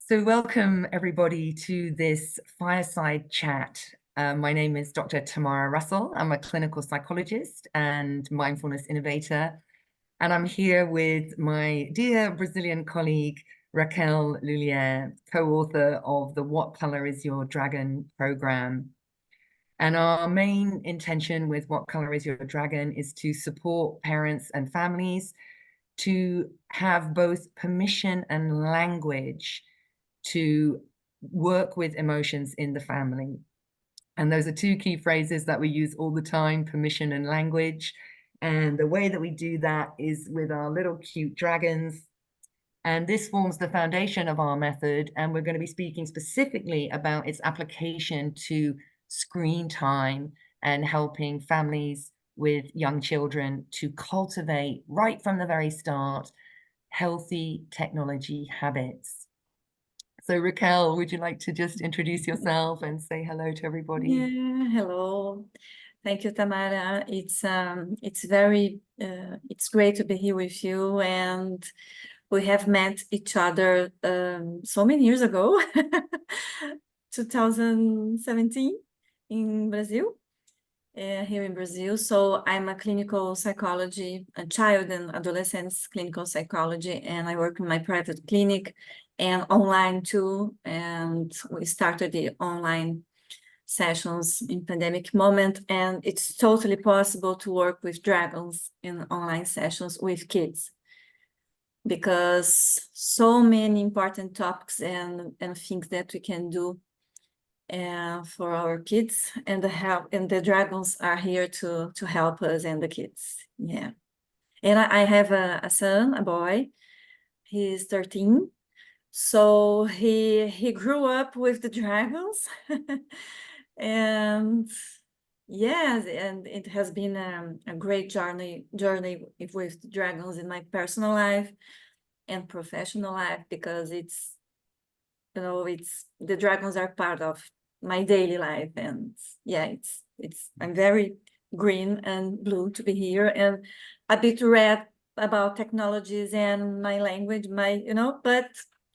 So welcome everybody to this fireside chat. My name is Dr. Tamara Russell. I'm a clinical psychologist and mindfulness innovator. And I'm here with my dear Brazilian colleague, Raquel Lhullier, co-author of the What Color is Your Dragon program. And our main intention with What Color is Your Dragon is to support parents and families to have both permission and language to work with emotions in the family. And those are two key phrases that we use all the time, permission and language. And the way that we do that is with our little cute dragons. And this forms the foundation of our method. And we're going to be speaking specifically about its application to screen time and helping families with young children to cultivate right from the very start healthy technology habits. So Raquel, would you like to just introduce yourself and say hello to everybody? Yeah, hello. Thank you, Tamara. It's great to be here with you, and we have met each other so many years ago, 2017 in Brazil, here in Brazil. So I'm a clinical psychology, a child and adolescents clinical psychology, and I work in my private clinic and online too. And we started the online sessions in pandemic moment, and it's totally possible to work with dragons in online sessions with kids, because so many important topics and things that we can do for our kids, and the dragons are here to help us and the kids. Yeah. And I have a son, a boy. He's 13. So he grew up with the dragons. And yes, and it has been a great journey with dragons in my personal life and professional life, because it's the dragons are part of my daily life. And yeah, I'm very green and blue to be here, and a bit red about technologies and my language, but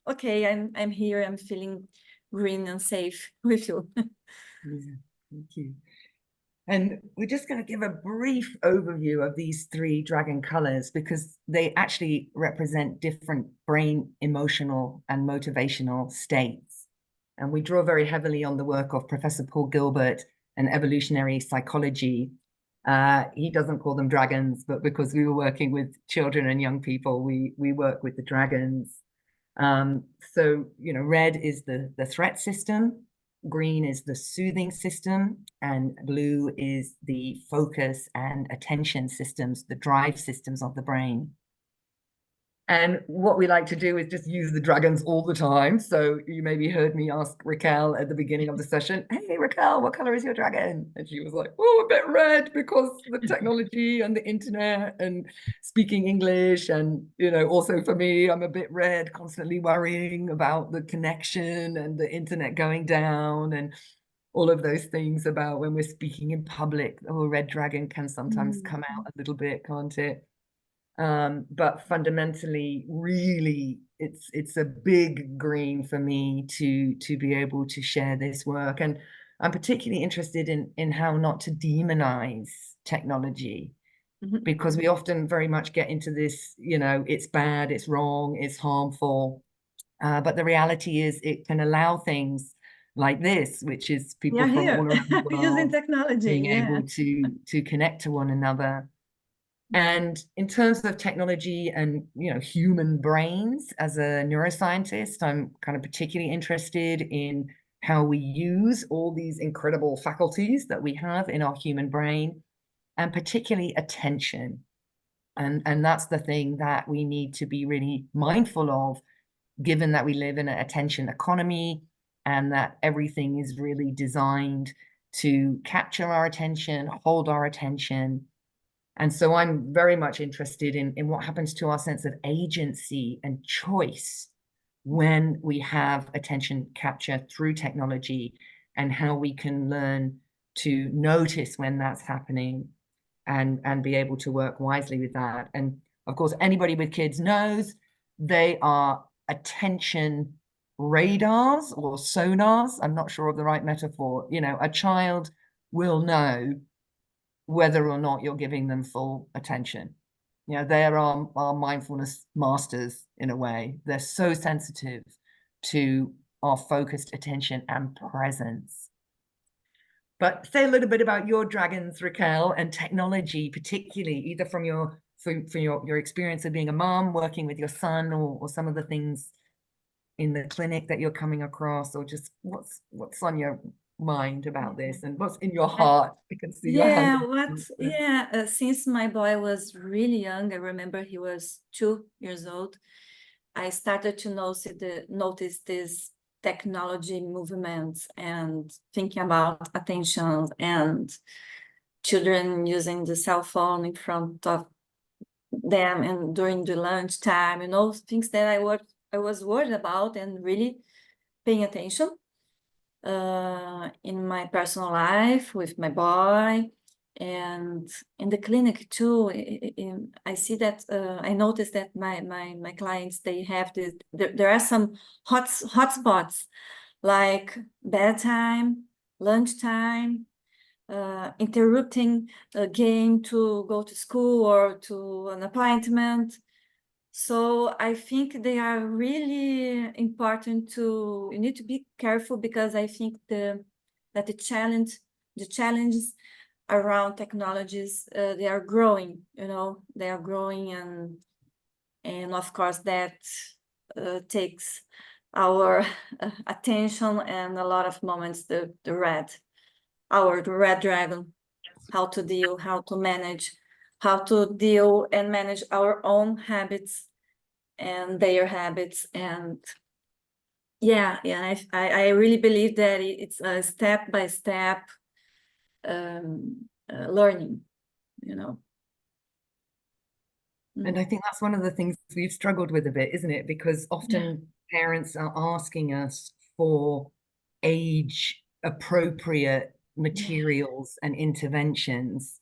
okay, I'm here. I'm feeling green and safe with you. Yeah, thank you. And we're just going to give a brief overview of these three dragon colors because they actually represent different brain emotional and motivational states. And we draw very heavily on the work of Professor Paul Gilbert and evolutionary psychology. He doesn't call them dragons, but because we were working with children and young people, we work with the dragons. So, red is the threat system, green is the soothing system, and blue is the focus and attention systems, the drive systems of the brain. And what we like to do is just use the dragons all the time. So you maybe heard me ask Raquel at the beginning of the session, hey, Raquel, what color is your dragon? And she was like, oh, a bit red because the technology and the internet and speaking English. And, also for me, I'm a bit red, constantly worrying about the connection and the internet going down and all of those things about when we're speaking in public. Oh, red dragon can sometimes come out a little bit, can't it? But fundamentally, really, it's a big green for me to be able to share this work. And I'm particularly interested in how not to demonize technology, because we often very much get into this, it's bad, it's wrong, it's harmful. But the reality is it can allow things like this, which is people from all around the world using technology, being able to connect to one another. And in terms of technology and, human brains, as a neuroscientist, I'm kind of particularly interested in how we use all these incredible faculties that we have in our human brain, and particularly attention. And that's the thing that we need to be really mindful of, given that we live in an attention economy and that everything is really designed to capture our attention, hold our attention. And so I'm very much interested in what happens to our sense of agency and choice when we have attention capture through technology, and how we can learn to notice when that's happening and be able to work wisely with that. And of course, anybody with kids knows they are attention radars or sonars, I'm not sure of the right metaphor, you know, a child will know whether or not you're giving them full attention. You know, they're our mindfulness masters in a way. They're so sensitive to our focused attention and presence. But say a little bit about your dragons, Raquel, and technology, particularly either from your your experience of being a mom, working with your son, or some of the things in the clinic that you're coming across, or just what's on your mind about this and what's in your heart. I can see your hand. Since my boy was really young, I remember he was 2 years old, I started to notice this technology movements and thinking about attention and children using the cell phone in front of them and during the lunch time, you know, things that I was worried about and really paying attention in my personal life with my boy and in the clinic too. I see that I noticed that my clients, they have this, there are some hotspots like bedtime, lunchtime, interrupting a game to go to school or to an appointment. So I think they are really important you need to be careful, because I think the challenges around technologies, they are growing, you know, they are growing, and of course that takes our attention and a lot of moments, the red dragon, how to deal, how to manage, how to deal and manage our own habits and their habits. And I really believe that it's a step-by-step learning, you know. And I think that's one of the things we've struggled with a bit, isn't it? Because often parents are asking us for age appropriate materials and interventions.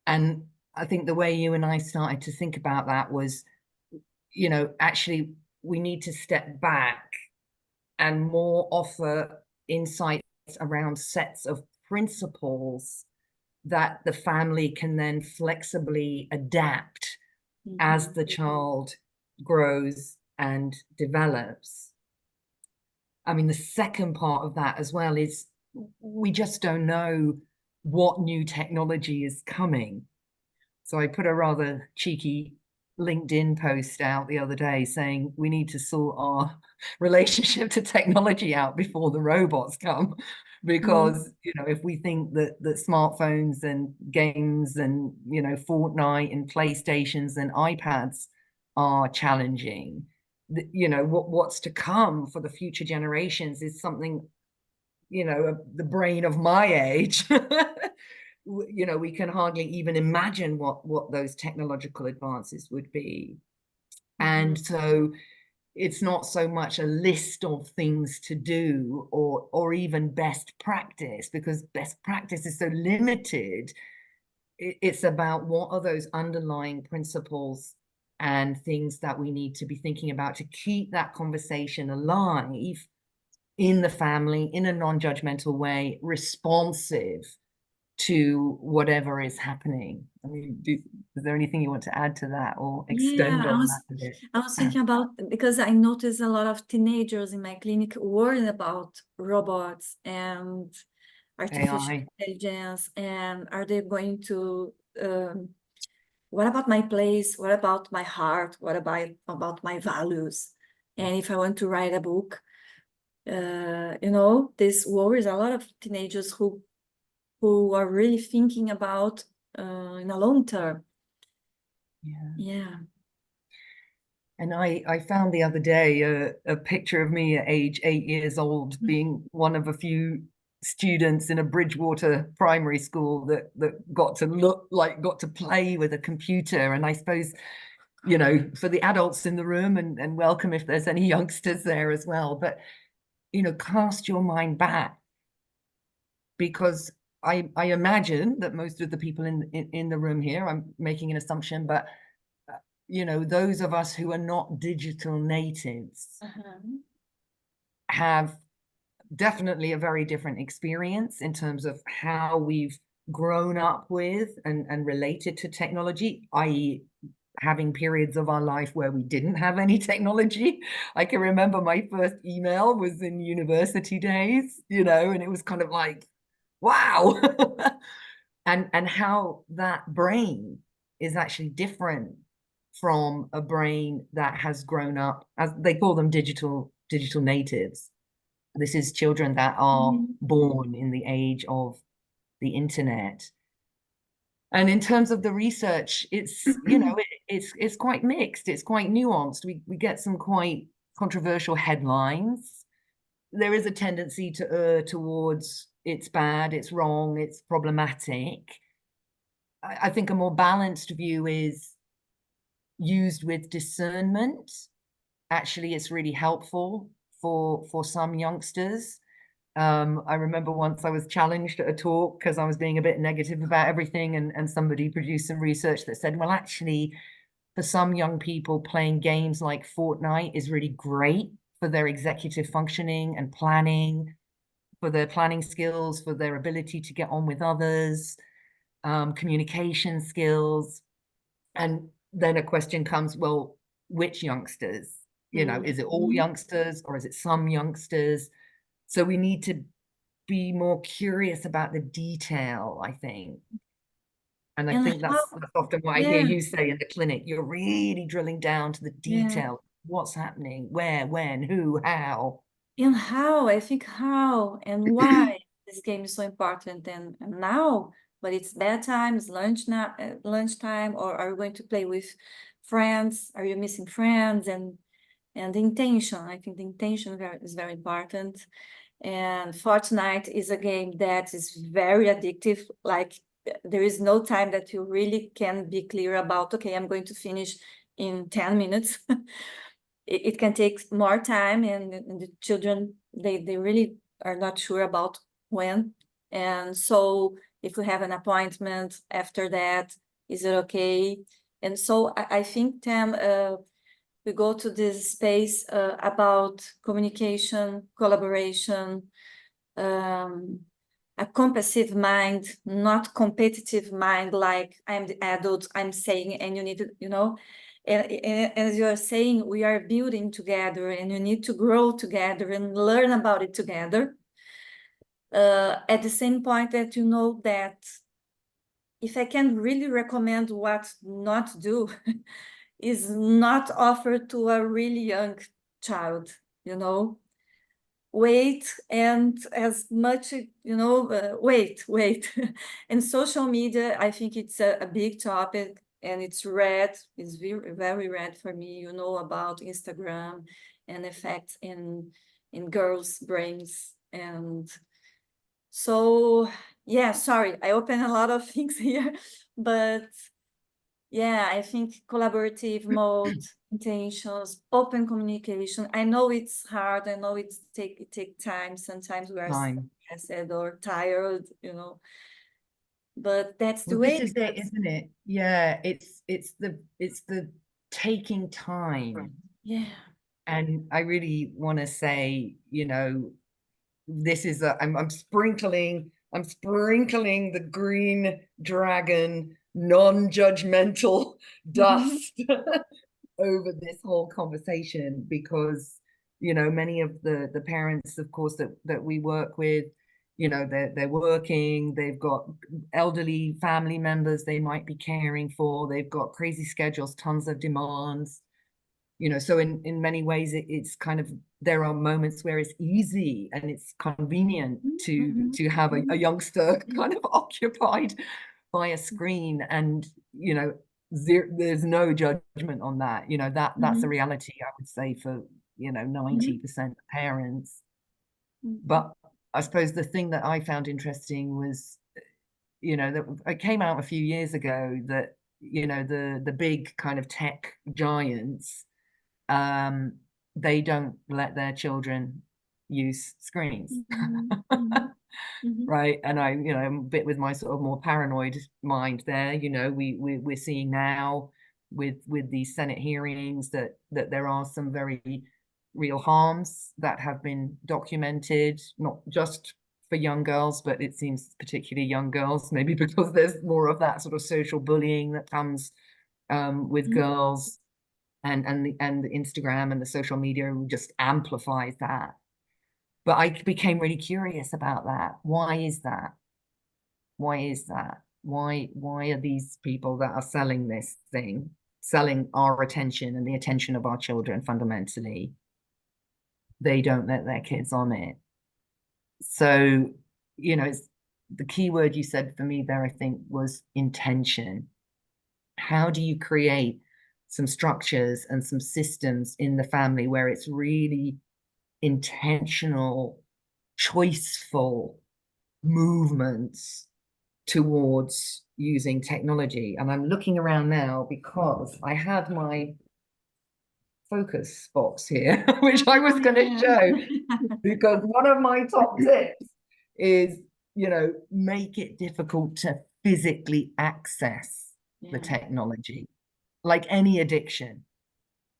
And I think the way you and I started to think about that was, you know, actually we need to step back and more offer insights around sets of principles that the family can then flexibly adapt as the child grows and develops. I mean, the second part of that as well is we just don't know what new technology is coming. So I put a rather cheeky LinkedIn post out the other day saying we need to sort our relationship to technology out before the robots come. Because, you know, if we think that smartphones and games and, you know, Fortnite and PlayStations and iPads are challenging, you know, what's to come for the future generations is something, you know, the brain of my age you know, we can hardly even imagine what those technological advances would be. And so it's not so much a list of things to do or even best practice, because best practice is so limited. It's about what are those underlying principles and things that we need to be thinking about to keep that conversation alive in the family in a non-judgmental way, responsive to whatever is happening. I mean, is there anything you want to add to that or extend on that a bit? I was thinking about, because I noticed a lot of teenagers in my clinic worried about robots and artificial AI. intelligence, and are they going to what about my place, what about my heart, what about my values, and if I want to write a book, you know, this worries a lot of teenagers who are really thinking about in a long term. And I found the other day a picture of me at age 8 years old being one of a few students in a Bridgewater primary school that got to play with a computer. And I suppose, you know, for the adults in the room, and welcome if there's any youngsters there as well, but, you know, cast your mind back, because I imagine that most of the people in the room here, I'm making an assumption, but you know, those of us who are not digital natives have definitely a very different experience in terms of how we've grown up with and related to technology, i.e., having periods of our life where we didn't have any technology. I can remember my first email was in university days, and it was kind of like, wow. and how that brain is actually different from a brain that has grown up, as they call them, digital natives. This is children that are Mhm. born in the age of the internet. And in terms of the research, it's it's quite mixed. It's quite nuanced. We get some quite controversial headlines. There is a tendency to err towards it's bad, it's wrong, it's problematic. I think a more balanced view is used with discernment. Actually, it's really helpful for some youngsters. I remember once I was challenged at a talk because I was being a bit negative about everything, and somebody produced some research that said, well, actually, for some young people, playing games like Fortnite is really great for their executive functioning and planning, for their planning skills, for their ability to get on with others, communication skills. And then a question comes, well, which youngsters? Is it all Mhm. youngsters or is it some youngsters? So we need to be more curious about the detail, I think. And I And think how, that's often what I hear yeah, you say in the clinic. You're really drilling down to the yeah. detail. What's happening? Where, when, who, how? And how, I think how and why this game is so important. And now, but it's bedtime, it's lunch now, lunchtime, or are you going to play with friends? Are you missing friends? And the intention, I think the intention is very important. And Fortnite is a game that is very addictive. Like there is no time that you really can be clear about, okay, I'm going to finish in 10 minutes. It can take more time, and the children, they really are not sure about when. And so if we have an appointment after that, is it okay? And so I think, Tam, we go to this space about communication, collaboration, um, a compassive mind, not competitive mind, like I'm the adult, I'm saying, and you need to, and as you're saying, we are building together and you need to grow together and learn about it together. At the same point that you know that if I can really recommend what not to do, is not offered to a really young child, wait, and as much, wait. And social media, I think it's a big topic, and it's very, very red for me, about Instagram and effects in girls' brains. And so, yeah, sorry, I open a lot of things here, but yeah, I think collaborative mode, intentions, open communication. I know it's hard. I know it take time. Sometimes we are Time. stressed or tired, but that's the Well, way this is it, because isn't it? Yeah, it's the taking time. yeah. And I really want to say, this is I'm sprinkling the green dragon non-judgmental Mhm, dust over this whole conversation because many of the parents, of course, that we work with, they're working, they've got elderly family members they might be caring for, they've got crazy schedules, tons of demands, so in many ways it's kind of, there are moments where it's easy and it's convenient mhm, to have a mhm, youngster kind of occupied by a screen, and there's no judgment on that. That's a mhm, reality, I would say, for mhm, 90% of parents. mhm, But I suppose the thing that I found interesting was, that it came out a few years ago that the big kind of tech giants, um, they don't let their children use screens. mhm, mhm, mhm, Right. And I'm a bit with my sort of more paranoid mind there. We're seeing now with these Senate hearings that there are some very real harms that have been documented, not just for young girls, but it seems particularly young girls, maybe because there's more of that sort of social bullying that comes with girls, and the Instagram and the social media just amplifies that. But I became really curious about that. Why is that? Why is that? Why are these people that are selling this thing, selling our attention and the attention of our children fundamentally, they don't let their kids on it? So, it's the key word you said for me there, I think, was intention. How do you create some structures and some systems in the family where it's really intentional, choiceful movements towards using technology? And I'm looking around now because I had my focus box here, which I was going to show, because one of my top tips is, make it difficult to physically access the technology, like any addiction.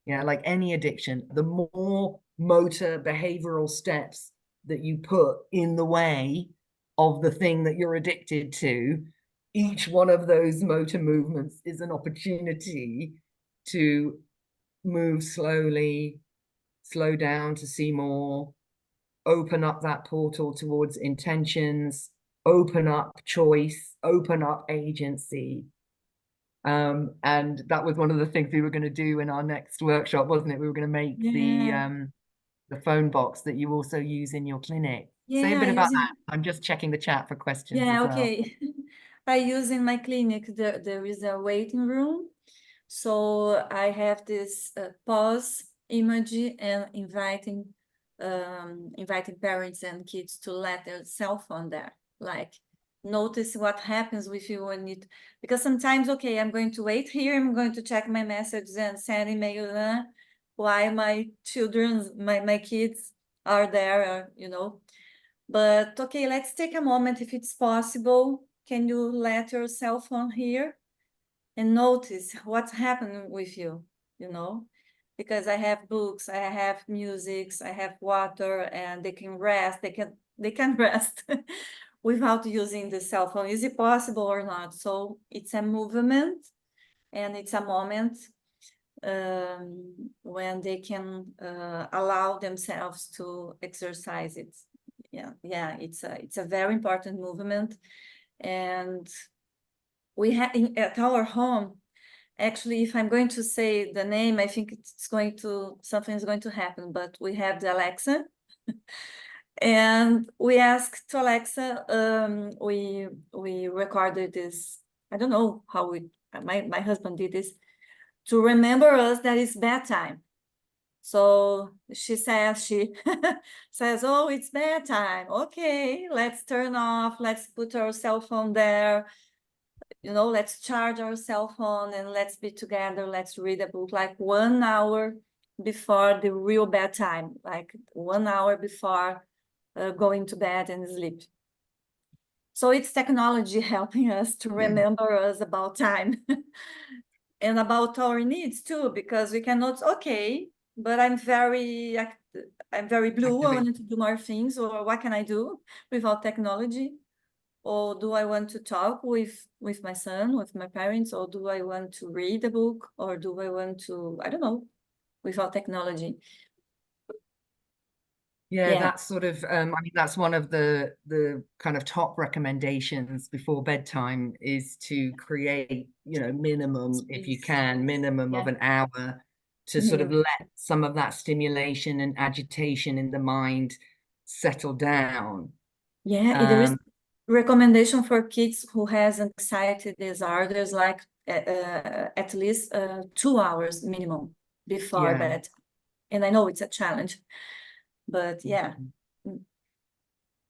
Like any addiction, the more motor behavioral steps that you put in the way of the thing that you're addicted to, each one of those motor movements is an opportunity to move slowly, slow down to see more, open up that portal towards intentions, open up choice, open up agency. And that was one of the things we were going to do in our next workshop, wasn't it? We were going to make the phone box that you also use in your clinic. Say a bit about that. I'm just checking the chat for questions as well. Okay. I use in my clinic, there is a waiting room. So I have this pause emoji and inviting parents and kids to let their cell phone there. Like, notice what happens with you when it, because sometimes, okay, I'm going to wait here, I'm going to check my messages and send email, why my children, my kids are there, But okay, let's take a moment, if it's possible. Can you let your cell phone here and notice what's happening with you, Because I have books, I have musics, I have water, and they can rest. They can rest without using the cell phone. Is it possible or not? So it's a movement, and it's a moment when they can allow themselves to exercise it. It's a very important movement. And we have at our home, actually, if I'm going to say the name, I think something is going to happen, but we have the Alexa. And we asked to Alexa, we recorded this, I don't know how my husband did this, to remember us that it's bedtime. So she says, oh, it's bedtime. Okay, let's turn off, let's put our cell phone there, let's charge our cell phone and let's be together, let's read a book, like 1 hour before the real bedtime, like 1 hour before going to bed and sleep. So it's technology helping us to remember us about time and about our needs too, because we cannot, okay, but I'm very blue, I want to do more things, or what can I do without technology? Or do I want to talk with my son, with my parents, or do I want to read a book, or do I want to, I don't know, without technology? Yeah, that's sort of, that's one of the kind of top recommendations before bedtime, is to create, minimum, if you can, minimum of an hour to sort of let some of that stimulation and agitation in the mind settle down. There is recommendation for kids who has anxiety disorders, like at least 2 hours minimum before bed. And I know it's a challenge, but yeah.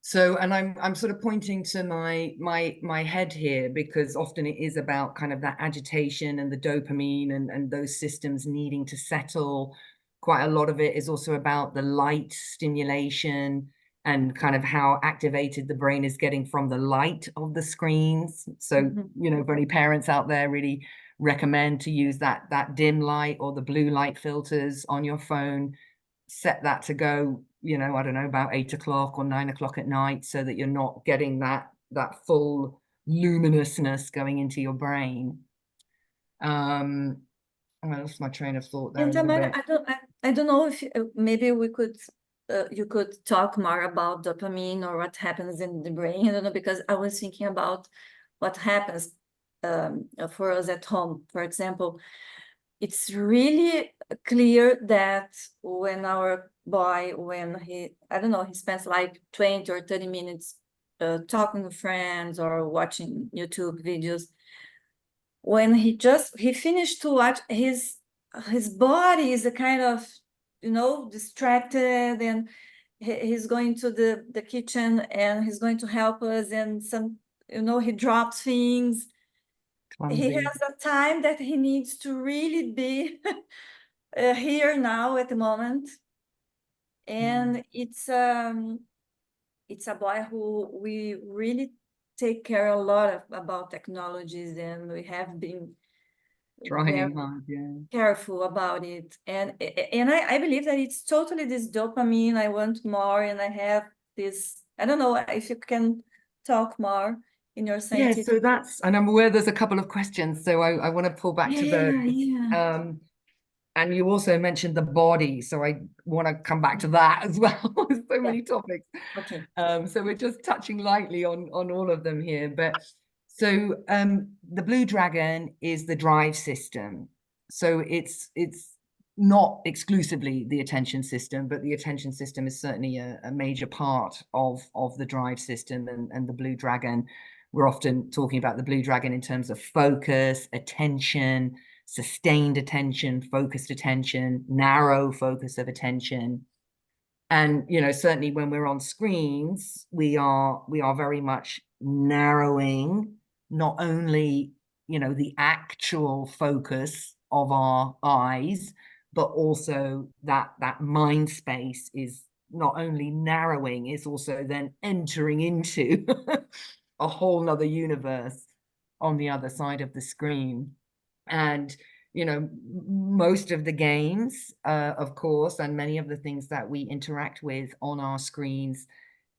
So, and I'm sort of pointing to my head here, because often it is about kind of that agitation and the dopamine and those systems needing to settle. Quite a lot of it is also about the light stimulation and kind of how activated the brain is getting from the light of the screens. So, for any parents out there, really recommend to use that dim light or the blue light filters on your phone set that to go, you know, I don't know, about 8 o'clock or 9 o'clock at night, so that you're not getting that full luminousness going into your brain. I lost my train of thought there And a little Tamara, bit. I don't know if maybe we could you could talk more about dopamine or what happens in the brain. I don't know, because I was thinking about what happens for us at home. For example, it's really clear that when our boy, when he, I don't know, he spends like 20 or 30 minutes talking with friends or watching YouTube videos, when he finished to watch, his body is a kind of, you know, distracted, and he's going to the kitchen and he's going to help us, and some, you know, he drops things. He Clumsy. has a time that he needs to really be here now at the moment. And it's a boy who we really take care a lot of about technologies, and we have been very Trying hard, yeah. careful about it. And I believe that it's totally this dopamine, I want more, and I have this, I don't know if you can talk more in your Yeah, scientific. so that's, and I'm aware there's a couple of questions, so I want to pull back to those. Yeah. And you also mentioned the body, so I want to come back to that as well. So Yeah. many topics. Okay. So we're just touching lightly on all of them here. But so the blue dragon is the drive system. So it's not exclusively the attention system, but the attention system is certainly a major part of the drive system. And the blue dragon, we're often talking about the blue dragon in terms of focus, attention, sustained attention, focused attention, narrow focus of attention. And you know, certainly when we're on screens, we are very much narrowing not only, you know, the actual focus of our eyes, but also that mind space is not only narrowing, it's also then entering into a whole nother universe on the other side of the screen. And you know, most of the games, of course, and many of the things that we interact with on our screens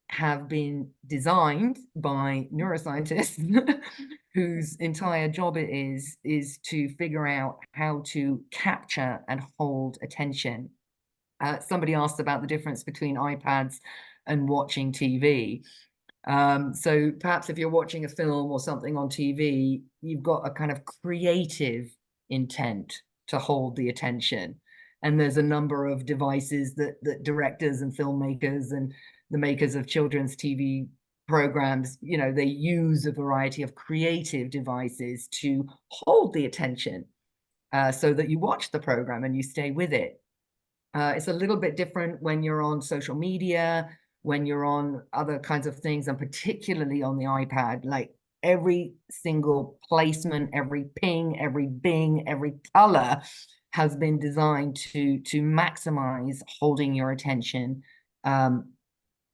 have been designed by neuroscientists whose entire job it is to figure out how to capture and hold attention. Somebody asked about the difference between iPads and watching TV. So perhaps if you're watching a film or something on TV, you've got a kind of creative intent to hold the attention. And there's a number of devices that directors and filmmakers and the makers of children's TV programs, you know, they use a variety of creative devices to hold the attention, so that you watch the program and you stay with it. It's a little bit different when you're on social media, when you're on other kinds of things, and particularly on the iPad. Like every single placement, every ping, every bing, every color has been designed to maximize holding your attention,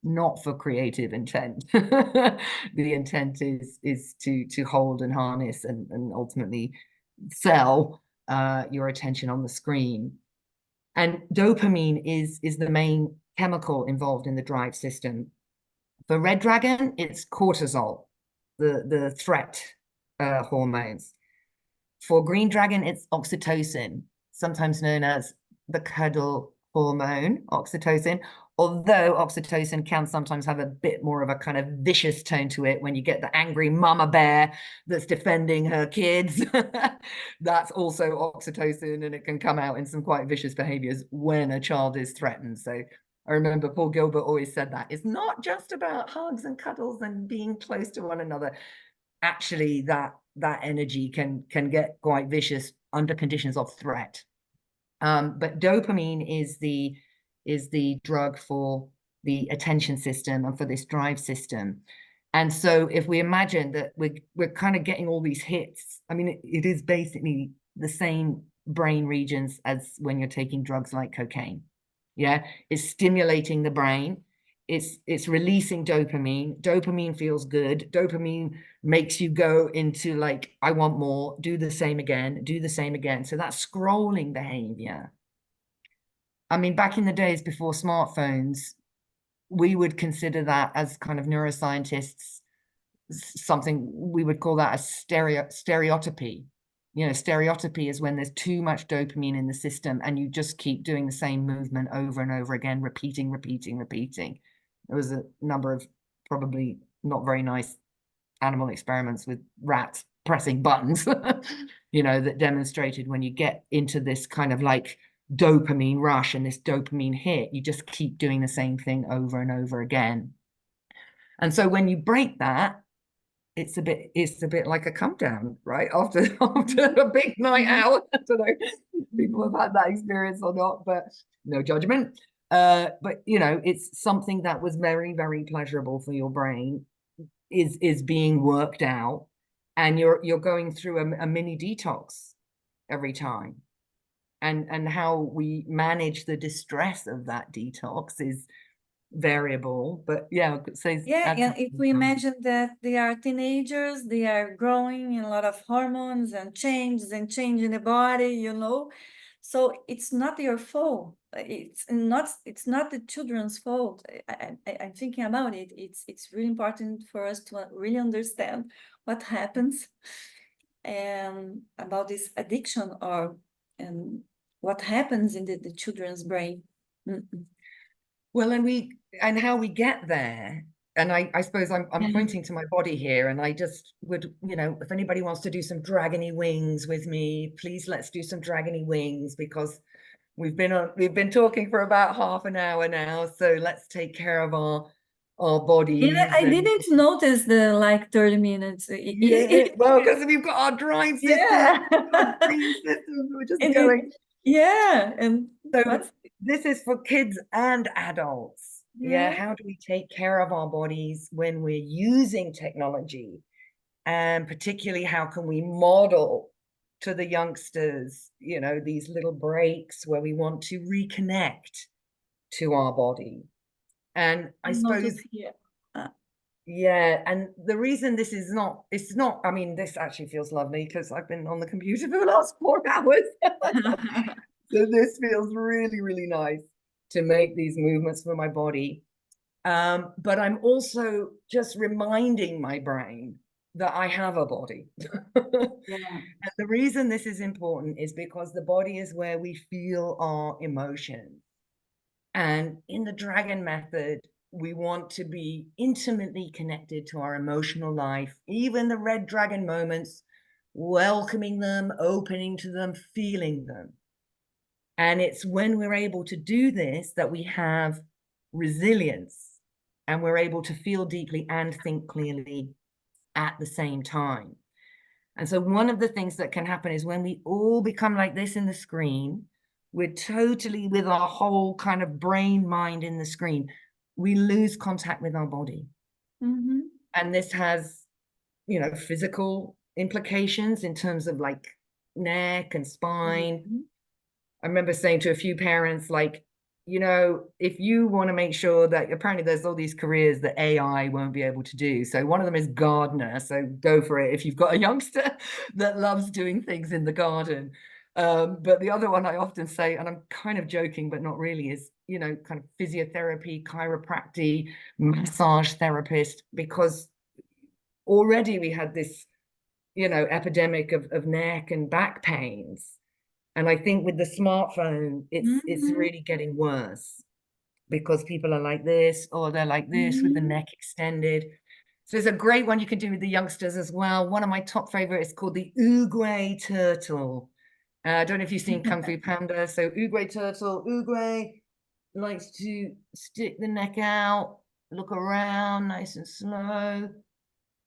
not for creative intent. The intent is to hold and harness and ultimately sell your attention on the screen. And dopamine is the main chemical involved in the drive system. For red dragon, it's cortisol, the threat hormones. For green dragon, it's oxytocin, sometimes known as the cuddle hormone, oxytocin, although oxytocin can sometimes have a bit more of a kind of vicious tone to it when you get the angry mama bear that's defending her kids. That's also oxytocin, and it can come out in some quite vicious behaviors when a child is threatened. So I remember Paul Gilbert always said that it's not just about hugs and cuddles and being close to one another. Actually, that energy can get quite vicious under conditions of threat. But dopamine is the drug for the attention system and for this drive system. And so if we imagine that we're kind of getting all these hits, I mean, it is basically the same brain regions as when you're taking drugs like cocaine. Yeah, it's stimulating the brain. It's releasing dopamine. Dopamine feels good. Dopamine makes you go into like, I want more, do the same again, do the same again. So that scrolling behavior I mean, back in the days before smartphones, we would consider that as kind of neuroscientists something we would call that a stereotypy. You know, stereotypy is when there's too much dopamine in the system and you just keep doing the same movement over and over again, repeating. There was a number of probably not very nice animal experiments with rats pressing buttons, you know, that demonstrated when you get into this kind of like dopamine rush and this dopamine hit, you just keep doing the same thing over and over again. And so when you break that, it's a bit like a come down, right? After a big night out. I don't know if people have had that experience or not, but no judgment. But you know, it's something that was very, very pleasurable for your brain is being worked out, and you're going through a mini detox every time. And how we manage the distress of that detox is variable, but yeah, so Yeah, and if we imagine that they are teenagers, they are growing in a lot of hormones and changes and change in the body, you know. So it's not your fault. It's not the children's fault. I'm thinking about it. It's really important for us to really understand what happens and about this addiction or and what happens in the children's brain. Well, and how we get there. And I suppose I'm pointing to my body here, and I just would, you know, if anybody wants to do some dragony wings with me, please let's do some dragony wings, because we've been talking for about half an hour now. So let's take care of our bodies. I didn't notice the like 30 minutes. Yeah, well, because we've got our drive system, Yeah. our brain systems, we're just And going. yeah, and So what's this is for kids and adults. Yeah, yeah, how do we take care of our bodies when we're using technology? And particularly, how can we model to the youngsters, you know, these little breaks where we want to reconnect to our body? And I notice suppose, here. yeah, and the reason this is not, it's not, I mean, this actually feels lovely because I've been on the computer for the last 4 hours. So this feels really, really nice to make these movements for my body. But I'm also just reminding my brain that I have a body. Yeah. And the reason this is important is because the body is where we feel our emotions. And in the dragon method, we want to be intimately connected to our emotional life, even the red dragon moments, welcoming them, opening to them, feeling them. And it's when we're able to do this that we have resilience and we're able to feel deeply and think clearly at the same time. And so one of the things that can happen is when we all become like this in the screen, we're totally with our whole kind of brain mind in the screen, we lose contact with our body. Mm-hmm. And this has, you know, physical implications in terms of like neck and spine. Mm-hmm. I remember saying to a few parents, like, you know, if you want to make sure that apparently there's all these careers that AI won't be able to do. So one of them is gardener. So go for it if you've got a youngster that loves doing things in the garden. But the other one I often say, and I'm kind of joking, but not really, is, you know, kind of physiotherapy, chiropractic, massage therapist, because already we had this, you know, epidemic of neck and back pains. And I think with the smartphone, it's Mm-hmm. really getting worse because people are like this or they're like this with the Mm-hmm. neck extended. So there's a great one you can do with the youngsters as well. One of my top favorite is called the Uruguay turtle. I don't know if you've seen Kung Fu Panda. So Uruguay turtle, Uruguay likes to stick the neck out, look around nice and slow,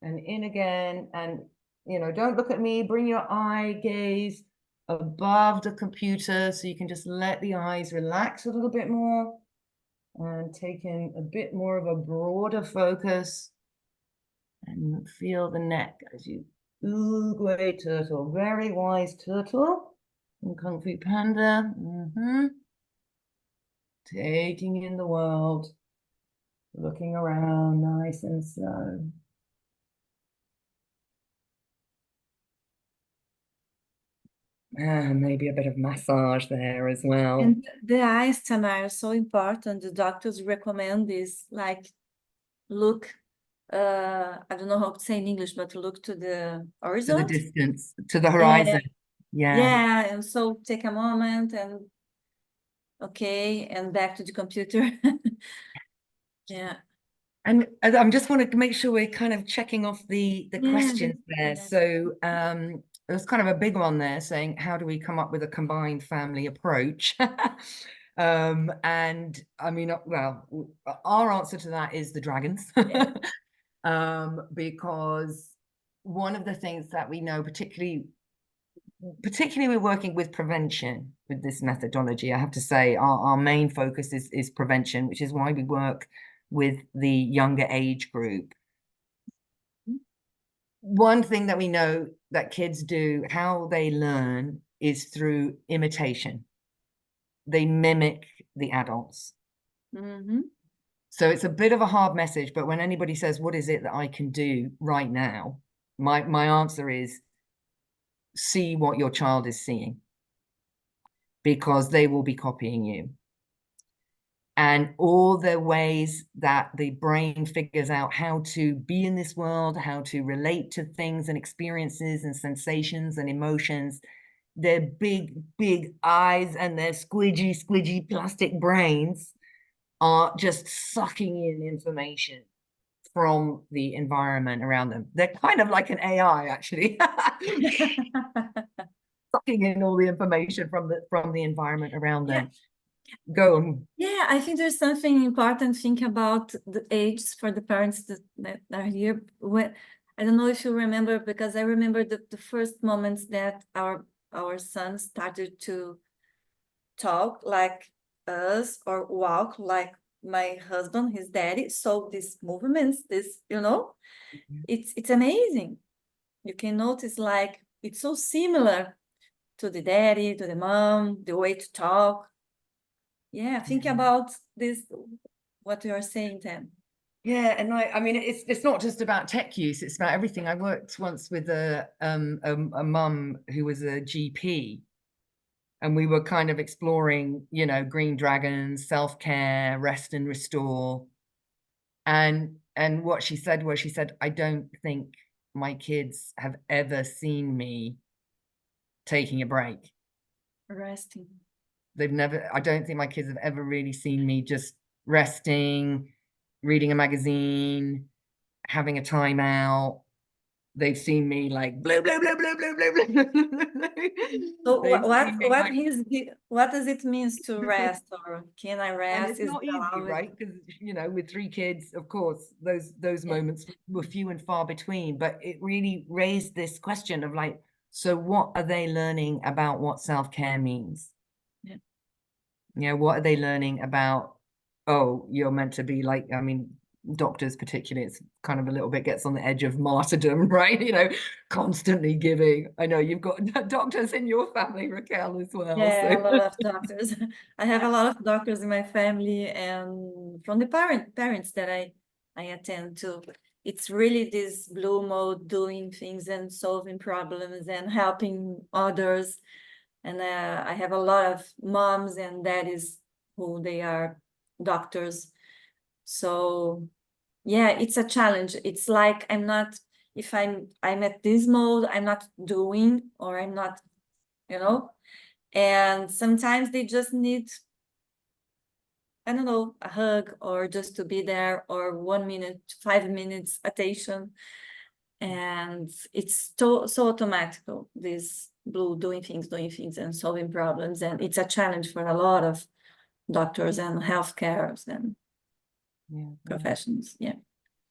and in again. And, you know, don't look at me, bring your eye gaze above the computer so you can just let the eyes relax a little bit more and take in a bit more of a broader focus and feel the neck as you Uruguay turtle, very wise turtle in Kung Fu Panda. Taking in the world, looking around nice and slow. Maybe a bit of massage there as well. And the eyes, Tamara, are so important. The doctors recommend this, like look, I don't know how to say in English, but look to the To the horizon. distance, to the Yeah, horizon. Yeah. yeah. And so take a moment and okay, and back to the computer. Yeah. And I'm just want to make sure we're kind of checking off the Yeah, questions there. yeah. So there's kind of a big one there saying, how do we come up with a combined family approach? And I mean, well, our answer to that is the dragons. Yeah. Because one of the things that we know, particularly we're working with prevention with this methodology. I have to say our main focus is prevention, which is why we work with the younger age group. One thing that we know that kids do, how they learn, is through imitation. They mimic the adults. Mm-hmm. So it's a bit of a hard message, but when anybody says, what is it that I can do right now? My answer is see what your child is seeing, because they will be copying you. And all the ways that the brain figures out how to be in this world, how to relate to things and experiences and sensations and emotions, their big, big eyes and their squidgy plastic brains are just sucking in information from the environment around them. They're kind of like an AI, actually, sucking in all the information from the environment around Yeah. them. Go on. Yeah, I think there's something important to think about the ages for the parents that are here. When I don't know if you remember, because I remember the first moments that our son started to talk like us or walk like my husband, his daddy. So these movements, it's amazing. You can notice like it's so similar to the daddy, to the mom, the way to talk. Yeah, think about this, what you are saying, Tam. Yeah, and I mean, it's not just about tech use; it's about everything. I worked once with a mum who was a GP, and we were kind of exploring, green dragons, self-care, rest and restore. And what she said was, she said, I don't think my kids have ever seen me taking a break. Resting. I don't think my kids have ever really seen me just resting, reading a magazine, having a timeout. They've seen me like blah blah blah blah blah blah blah blah, blah, blah. So They've seen me like, what does it means to rest, or can I and rest? it's Is not it easy, allowed? right? Because with 3 kids, of course, those Yeah, moments were few and far between. But it really raised this question of like, so what are they learning about what self-care means? yeah. What are they learning about, oh, you're meant to be like, I mean, doctors particularly, it's kind of a little bit gets on the edge of martyrdom, right? Constantly giving. I know you've got doctors in your family, Raquel, as well. Yeah, So a lot of doctors. I have a lot of doctors in my family, and from the parents that I attend to. It's really this blue mode, doing things and solving problems and helping others. And I have a lot of moms and daddies who they are doctors. So yeah, it's a challenge. It's like if I'm at this mode, I'm not doing, or I'm not, you know, and sometimes they just need, I don't know, a hug, or just to be there, or 1 minute, 5 minutes attention. And it's so automatic, this blue doing things and solving problems. And it's a challenge for a lot of doctors and healthcare and yeah. professions. Yeah.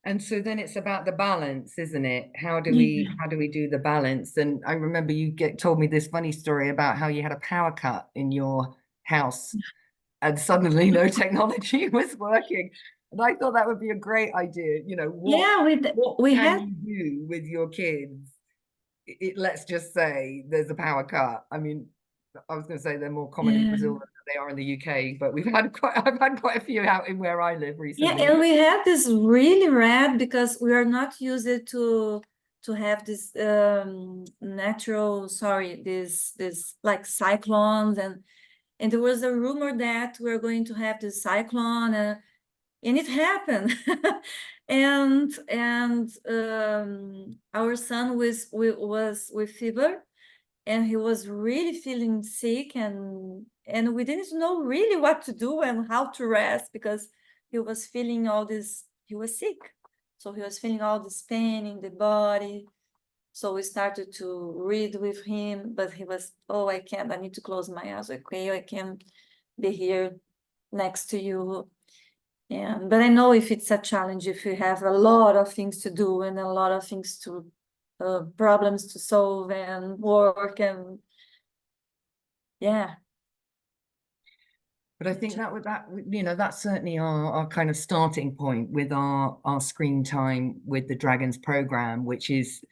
And so then it's about the balance, isn't it? How do we Yeah. do the balance? And I remember you told me this funny story about how you had a power cut in your house and suddenly no technology was working. And I thought that would be a great idea. Yeah, What we can had. you do with your kids? Let's just say there's a power cut. I mean, I was going to say they're more common in Yeah. Brazil than they are in the UK, but I've had quite a few out in where I live Yeah, recently. and we had this really rad because we are not used to to have this this like cyclones, and there was a rumor that we're going to have this cyclone, and it happened. and our son was with fever, and he was really feeling sick, and we didn't know really what to do and how to rest, because he was feeling all this, he was sick, so he was feeling all this pain in the body. So we started to read with him, but he was, oh, I can't, I need to close my eyes. Okay, I can't be here next to you. And but I know if it's a challenge, if you have a lot of things to do and a lot of things to problems to solve and work, and yeah. But I think that's certainly our kind of starting point with our screen time with the Dragons program, which is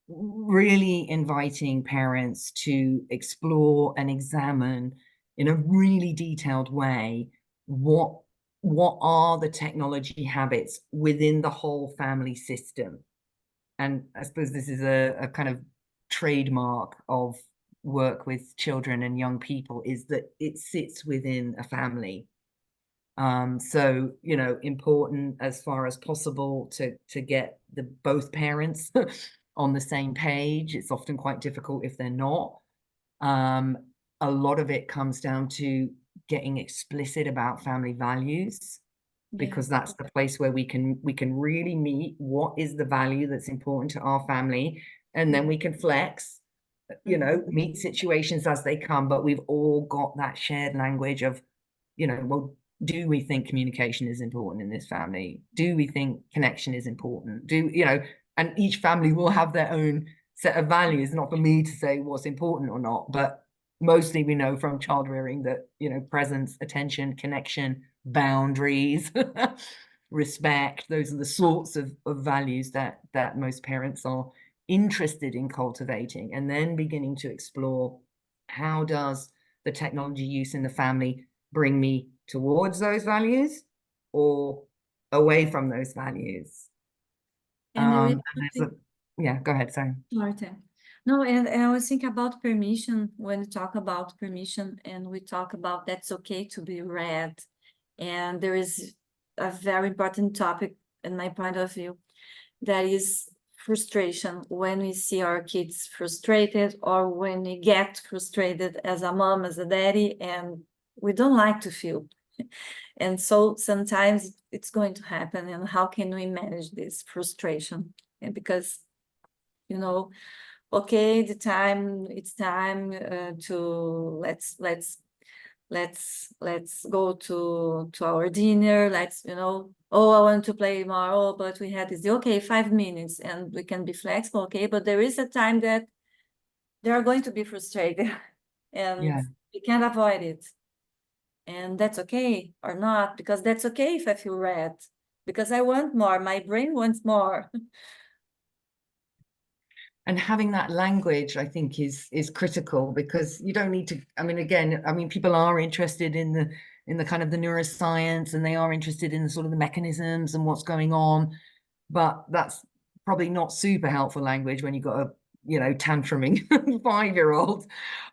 really inviting parents to explore and examine in a really detailed way what are the technology habits within the whole family system. And I suppose this is a kind of trademark of work with children and young people, is that it sits within a family. So, important as far as possible to get both parents on the same page. It's often quite difficult if they're not. A lot of it comes down to getting explicit about family values, because that's the place where we can really meet what is the value that's important to our family, and then we can flex, meet situations as they come, but we've all got that shared language of, well, do we think communication is important in this family? Do we think connection is important? And each family will have their own set of values. Not for me to say what's important or not, but mostly we know from child rearing that, presence, attention, connection, boundaries, respect, those are the sorts of values that most parents are interested in cultivating, and then beginning to explore, how does the technology use in the family bring me towards those values or away from those values? And there is yeah, go ahead, sorry. Martin. No, and I was thinking about permission when we talk about permission, and we talk about that's okay to be read. And there is a very important topic in my point of view, that is frustration. When we see our kids frustrated, or when we get frustrated as a mom, as a daddy, and we don't like to feel. And so sometimes it's going to happen, and how can we manage this frustration? And because, okay, it's time to let's go to our dinner. Oh, I want to play more. Oh, but we had this. Okay, 5 minutes, and we can be flexible. Okay, but there is a time that they are going to be frustrated, and we can't avoid it. And that's okay or not, because that's okay if I feel red, because I want more. My brain wants more. And having that language, I think, is critical, because you don't need to, people are interested in the kind of the neuroscience, and they are interested in the sort of the mechanisms and what's going on, but that's probably not super helpful language when you've got a tantruming 5-year-old.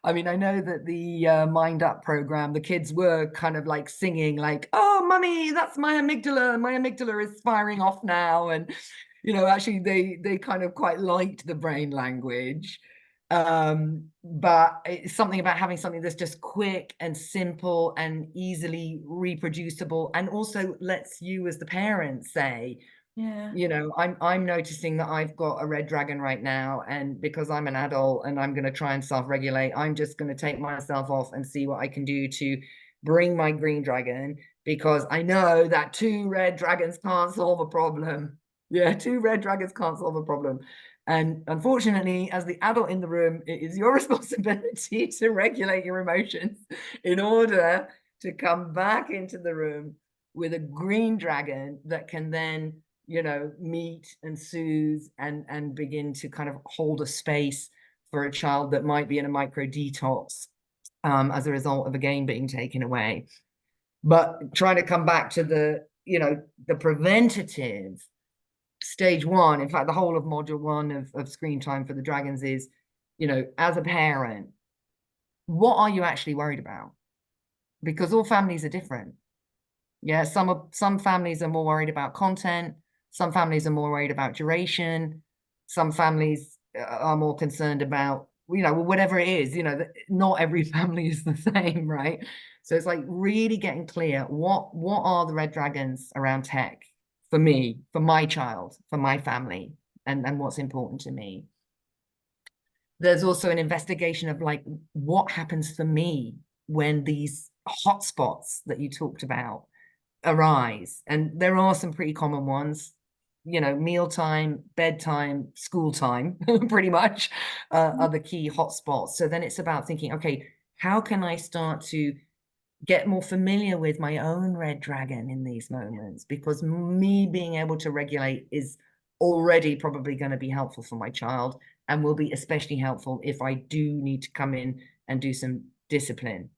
I know that the Mind Up program, the kids were kind of like singing like, oh, mummy, that's my amygdala is firing off now. And actually they kind of quite liked the brain language. But it's something about having something that's just quick and simple and easily reproducible, and also lets you as the parent say, I'm noticing that I've got a red dragon right now, and because I'm an adult and I'm going to try and self-regulate, I'm just going to take myself off and see what I can do to bring my green dragon, because I know that 2 red dragons can't solve a problem. Yeah, 2 red dragons can't solve a problem. And unfortunately, as the adult in the room, it is your responsibility to regulate your emotions in order to come back into the room with a green dragon that can then, meet and soothe and begin to kind of hold a space for a child that might be in a micro detox as a result of a game being taken away. But trying to come back to the preventative, stage one, in fact, the whole of module one of screen time for the dragons is, you know, as a parent, what are you actually worried about? Because all families are different. Yeah, some families are more worried about content, some families are more worried about duration, some families are more concerned about, you know, whatever it is, you know, not every family is the same, right? So it's like really getting clear, what are the red dragons around tech for me, for my child, for my family, and what's important to me. There's also an investigation of like, what happens for me when these hotspots that you talked about arise. And there are some pretty common ones, you know, mealtime, bedtime, school time, pretty much are the key hotspots. So then it's about thinking, okay, how can I start to get more familiar with my own red dragon in these moments? Because me being able to regulate is already probably going to be helpful for my child, and will be especially helpful if I do need to come in and do some discipline.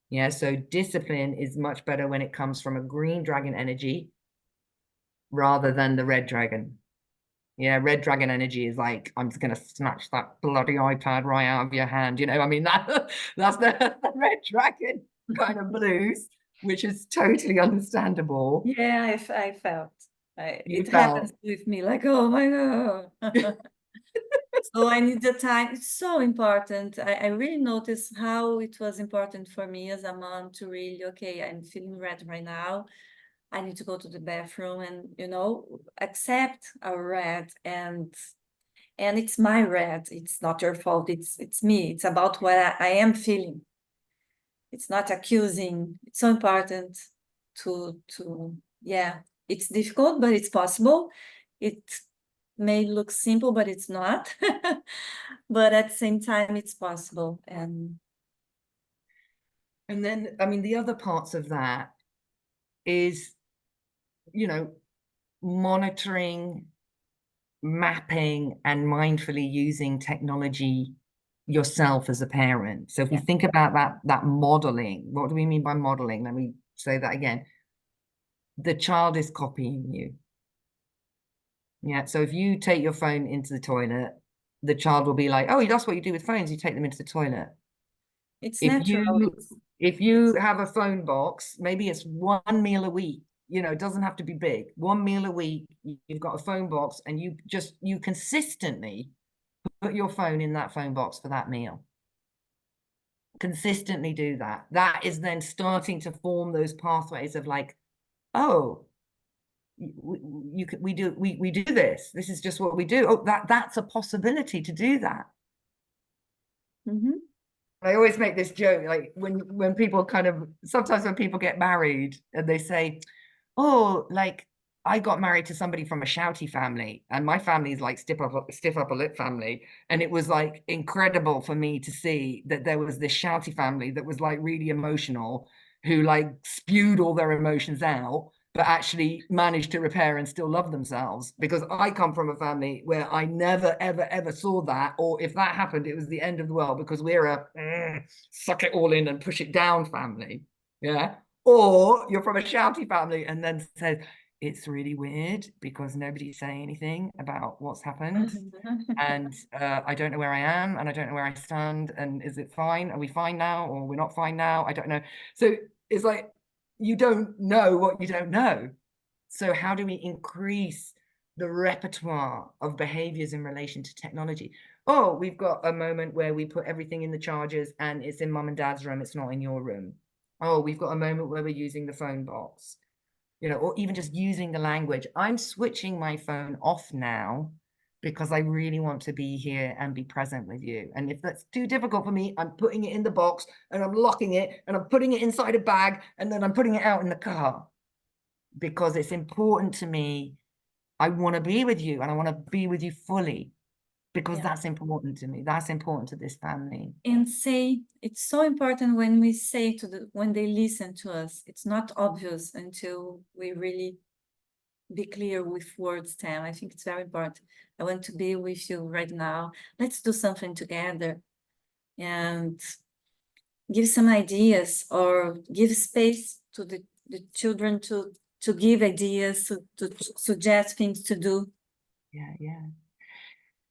Yeah, so discipline is much better when it comes from a green dragon energy rather than the red dragon. Yeah, red dragon energy is like, I'm just gonna snatch that bloody iPad right out of your hand. You know, I mean, that's the red dragon kind of blues, which is totally understandable. Yeah, I felt You it happens felt with me, like, oh my God. So I need the time. It's so important. I really noticed how it was important for me as a mom to really, okay, I'm feeling red right now. I need to go to the bathroom and, you know, accept a red, and it's my red. It's not your fault. It's me. It's about what I am feeling. It's not accusing. It's so important to yeah. It's difficult, but it's possible. It may look simple, but it's not. But at the same time, it's possible. And then, I mean, the other parts of that is, you know, monitoring, mapping, and mindfully using technology yourself as a parent. So if we yeah, think about that modeling, what do we mean by modeling? Let me say that again. The child is copying you. Yeah. So if you take your phone into the toilet, the child will be like, oh, that's what you do with phones. You take them into the toilet. it's If natural. you if you It's have a phone box, maybe it's one meal a week. You know, it doesn't have to be big. One meal a week, you've got a phone box, and you consistently put your phone in that phone box for that meal. Consistently do that. That is then starting to form those pathways of like, oh, we do this. This is just what we do. Oh, that's a possibility to do that. Mhm. I always make this joke, like when people kind of, sometimes when people get married and they say, oh, like I got married to somebody from a shouty family, and my family is like stiff upper lip family, and it was like incredible for me to see that there was this shouty family that was like really emotional, who like spewed all their emotions out, but actually managed to repair and still love themselves. Because I come from a family where I never ever ever saw that, or if that happened, it was the end of the world, because we're a suck it all in and push it down family. Yeah. Or you're from a shouty family and then says, it's really weird because nobody's saying anything about what's happened. And I don't know where I am, and I don't know where I stand. And is it fine? Are we fine now? Or we're not fine now? I don't know. So it's like, you don't know what you don't know. So how do we increase the repertoire of behaviors in relation to technology? Oh, we've got a moment where we put everything in the chargers and it's in mum and dad's room. It's not in your room. Oh, we've got a moment where we're using the phone box, you know, or even just using the language. I'm switching my phone off now because I really want to be here and be present with you. And if that's too difficult for me, I'm putting it in the box and I'm locking it and I'm putting it inside a bag and then I'm putting it out in the car, because it's important to me. I want to be with you and I want to be with you fully, because Yeah. that's important to me. That's important to this family. And say, it's so important when we say when they listen to us. It's not obvious until we really be clear with words, Tam. I think it's very important. I want to be with you right now. Let's do something together, and give some ideas, or give space to the children to give ideas, to suggest things to do. Yeah.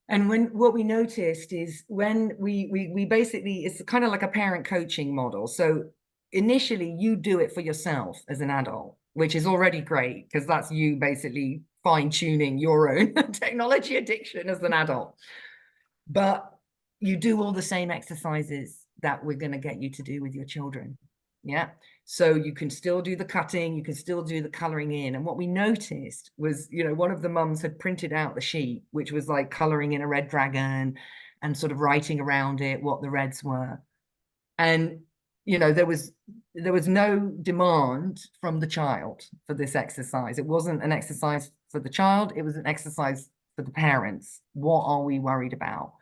And what we noticed is when we basically, it's kind of like a parent coaching model. So initially you do it for yourself as an adult, which is already great because that's you basically fine-tuning your own technology addiction as an adult. But you do all the same exercises that we're going to get you to do with your children. Yeah. So you can still do the cutting, you can still do the coloring in. And what we noticed was, one of the mums had printed out the sheet, which was like coloring in a red dragon and sort of writing around it what the reds were. And, there was no demand from the child for this exercise. It wasn't an exercise for the child, it was an exercise for the parents. What are we worried about?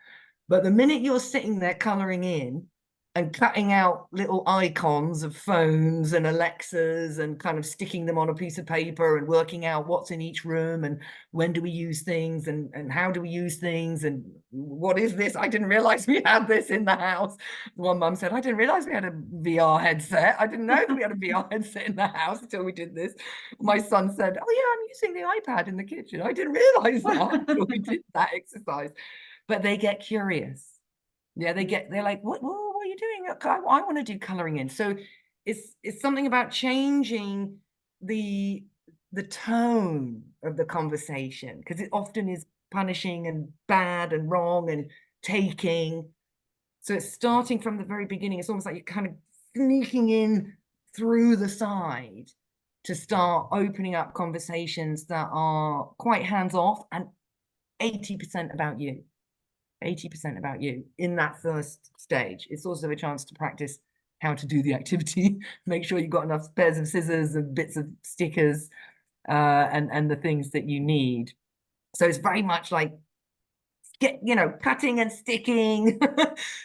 But the minute you're sitting there coloring in and cutting out little icons of phones and Alexas and kind of sticking them on a piece of paper and working out what's in each room and when do we use things and how do we use things and what is this? I didn't realize we had this in the house. One mum said, I didn't realize we had a VR headset. I didn't know that we had a VR headset in the house until we did this. My son said, oh yeah, I'm using the iPad in the kitchen. I didn't realize that until we did that exercise. But they get curious. Yeah, they're like, what are you doing? I want to do coloring in. So it's something about changing the tone of the conversation, because it often is punishing and bad and wrong and taking. So it's starting from the very beginning. It's almost like you're kind of sneaking in through the side to start opening up conversations that are quite hands-off and 80% about you. 80% about you in that first stage. It's also a chance to practice how to do the activity. Make sure you've got enough pairs of scissors and bits of stickers and the things that you need. So it's very much like cutting and sticking,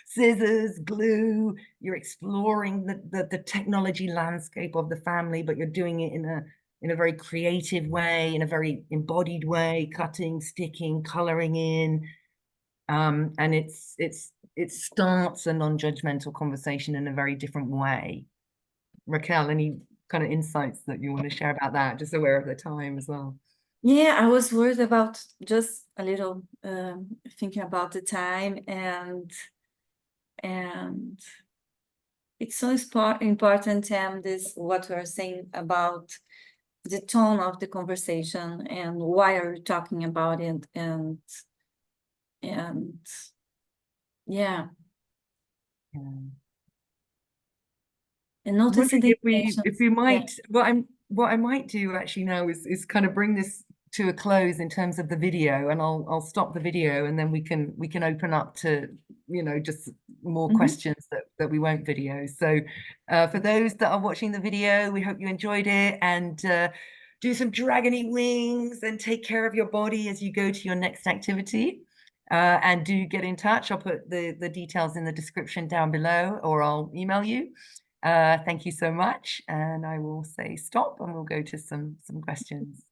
scissors, glue. You're exploring the technology landscape of the family, but you're doing it in a very creative way, in a very embodied way, cutting, sticking, coloring in. And it starts a non-judgmental conversation in a very different way. Raquel, any kind of insights that you want to share about that? Just aware of the time as well. Yeah, I was worried about just a little thinking about the time, and it's so important, this what we are saying about the tone of the conversation and why are we talking about it, and yeah. And noticing the if we might, what I might do actually now is kind of bring this to a close in terms of the video, and I'll stop the video and then we can open up to just more questions that we won't video. So for those that are watching the video, we hope you enjoyed it, and do some dragony wings and take care of your body as you go to your next activity. And do get in touch. I'll put the details in the description down below, or I'll email you. Thank you so much, and I will say stop and we'll go to some questions.